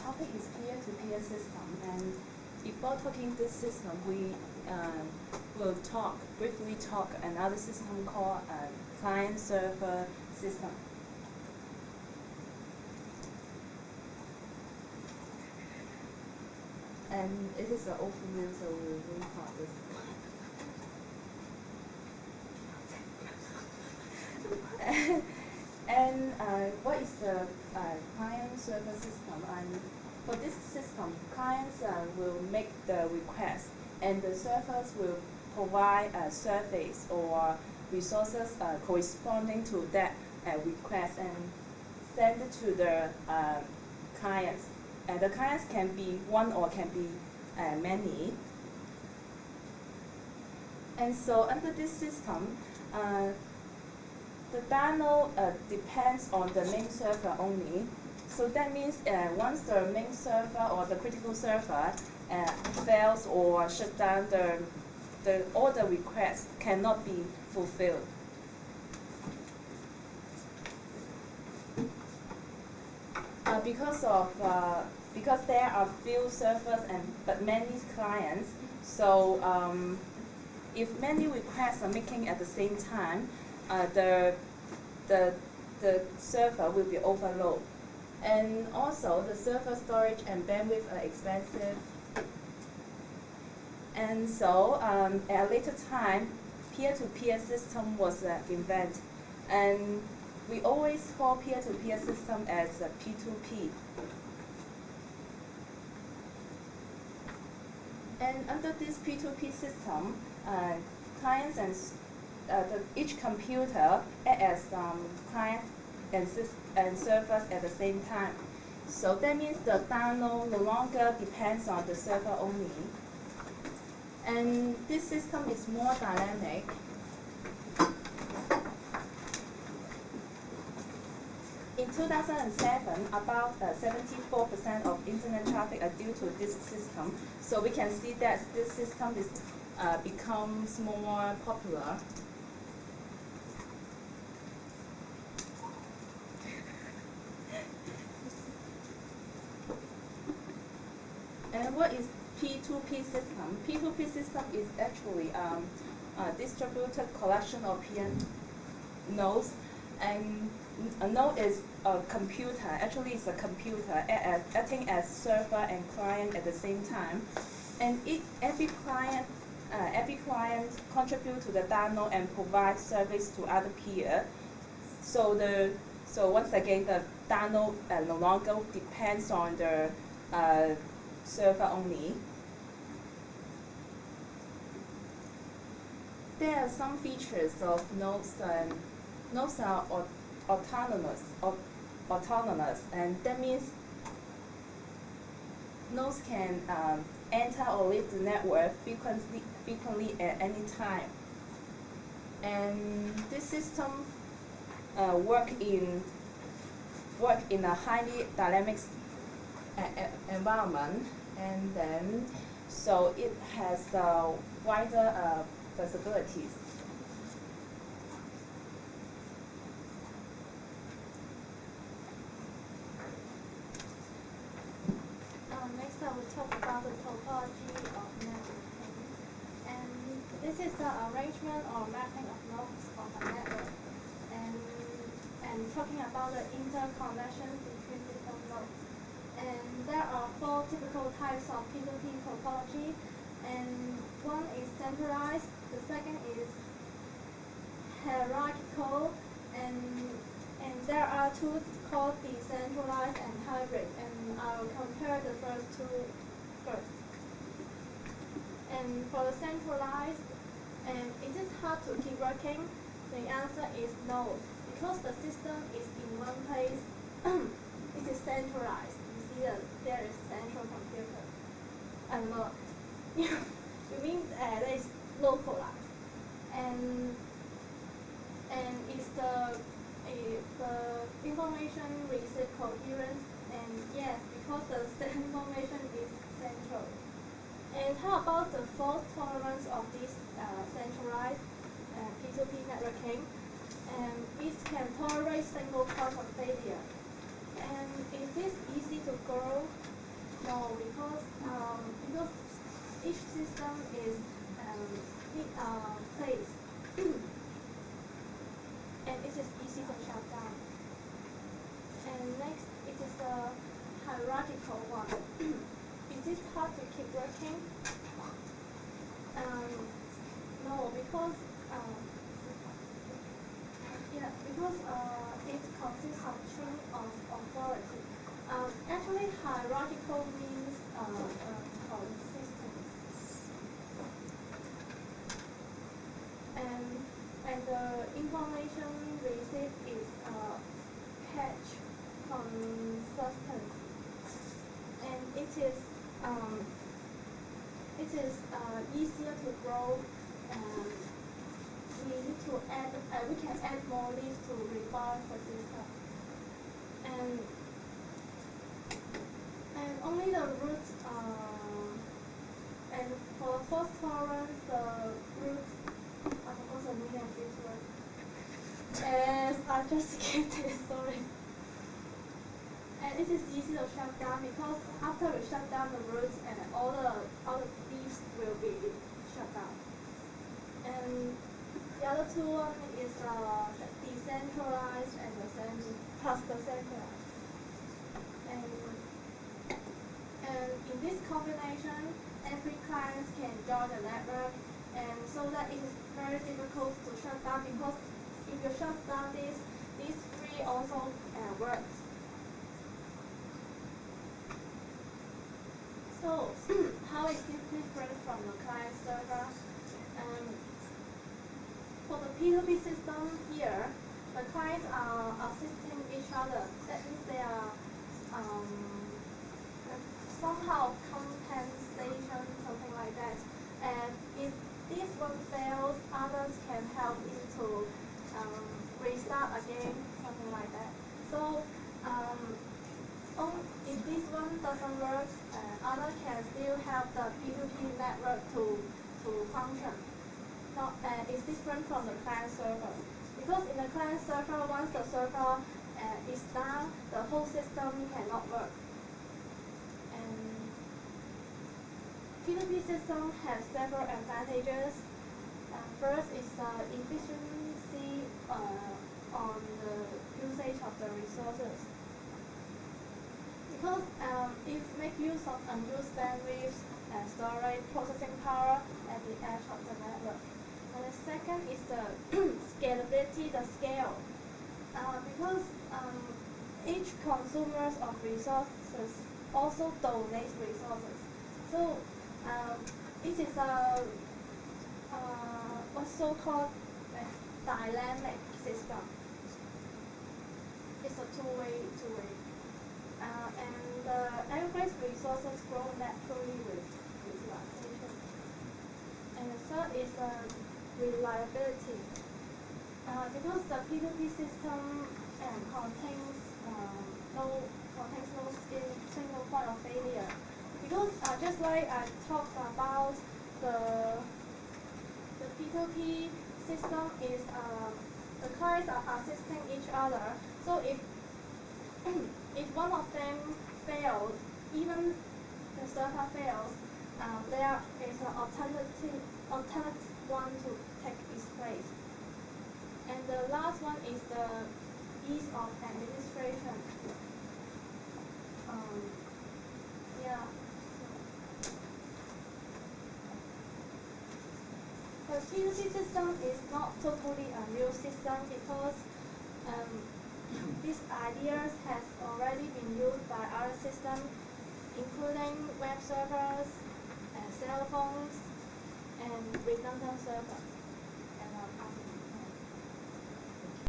topic is peer-to-peer system, and before talking this system, we will briefly talk another system called client-server system. And it is an overview, so we'll restart this. And what is the client-server system? And for this system, clients will make the request, and the servers will provide a service or resources corresponding to that request and send it to the clients. The clients can be one or can be many. And so under this system, the download depends on the main server only. So that means once the main server or the critical server fails or shut down, all the requests cannot be fulfilled. Because there are few servers but many clients, so if many requests are making at the same time, the server will be overloaded. And also the server storage and bandwidth are expensive. And so at a later time, peer-to-peer system was invented. And we always call peer-to-peer system as P2P. And under this P2P system, clients and each computer act as clients and servers at the same time. So that means the download no longer depends on the server only. And this system is more dynamic. In 2007, about 74% of internet traffic are due to this system. So we can see that this system is becomes more popular. And what is P2P system? P2P system is actually a distributed collection of peer nodes, and a node is a computer. Actually, it's a computer acting as server and client at the same time. And every client contribute to the download and provide service to other peer. So once again, the download no longer depends on the server only. There are some features of nodes. Nodes are autonomous, and that means nodes can enter or leave the network frequently at any time. And this system work in a highly dynamic environment, and then so it has wider possibilities. Next, I will talk about the topology of networking. And this is the arrangement or mapping of nodes of a network. And talking about the interconnections between different nodes. And there are 4 typical types of P2P topology. And one is centralized, the second is hierarchical, and there are 2 called decentralized and hybrid, and I'll compare the first 2 first. And for the centralized, is it hard to keep working? The answer is no, because the system is in one place. It is centralized. You see that there is central computer. I don't know. You mean that is localized, and is the information receive coherence? And yes, because the information is central. And how about the fault tolerance of this centralized P2P networking? It can tolerate single cause of failure. And is this easy to grow? No, because each system is placed and it is easy to shut down. And next, it is the hierarchical one. Is this hard to keep working? Um, no, because it consists of chain of authority. Actually, hierarchical means consistent, and the information received is catch consistency, and it is easier to grow. And we can add more leaves to reinforce the system, and only the roots. And for the first tolerance, the roots. I forgot the meaning of this word. As I just skipped it. Sorry. And it is easy to shut down because after we shut down the roots, and all the leaves will be shut down. And the other two one is decentralized and the centralized. And in this combination, every client can join the network, and so that it is very difficult to shut down because if you shut down these three also works. So how is this different from the client server? For the P2P system here, the clients are assisting each other. That means they are um, somehow compensation, something like that. And if this one fails, others can help him to restart again, something like that. So if this one doesn't work, others can still help the P2P network to function. Not, it's different from the client server. Because in the client server, once the server is down, the whole system cannot work. And P2P system has several advantages. First is the efficiency on the usage of the resources. Because it makes use of unused bandwidth, storage, processing power at the edge of the network. And the second is the scalability, the scale. Because each consumer of resources also donates resources. So it is a what's so-called dynamic system. It's a two-way. And the aggregate resources grow naturally with utilization. And the third is reliability. Because the P2P system contains no single point of failure. Because just like I talked about the P2P system is the clients are assisting each other. So if if one of them fails, even the server fails, there is an alternate one to take its place. And the last one is the ease of administration. Yeah. The P2P system is not totally a new system because these ideas has already been used by other systems, including web servers, cell phones, and redundant servers.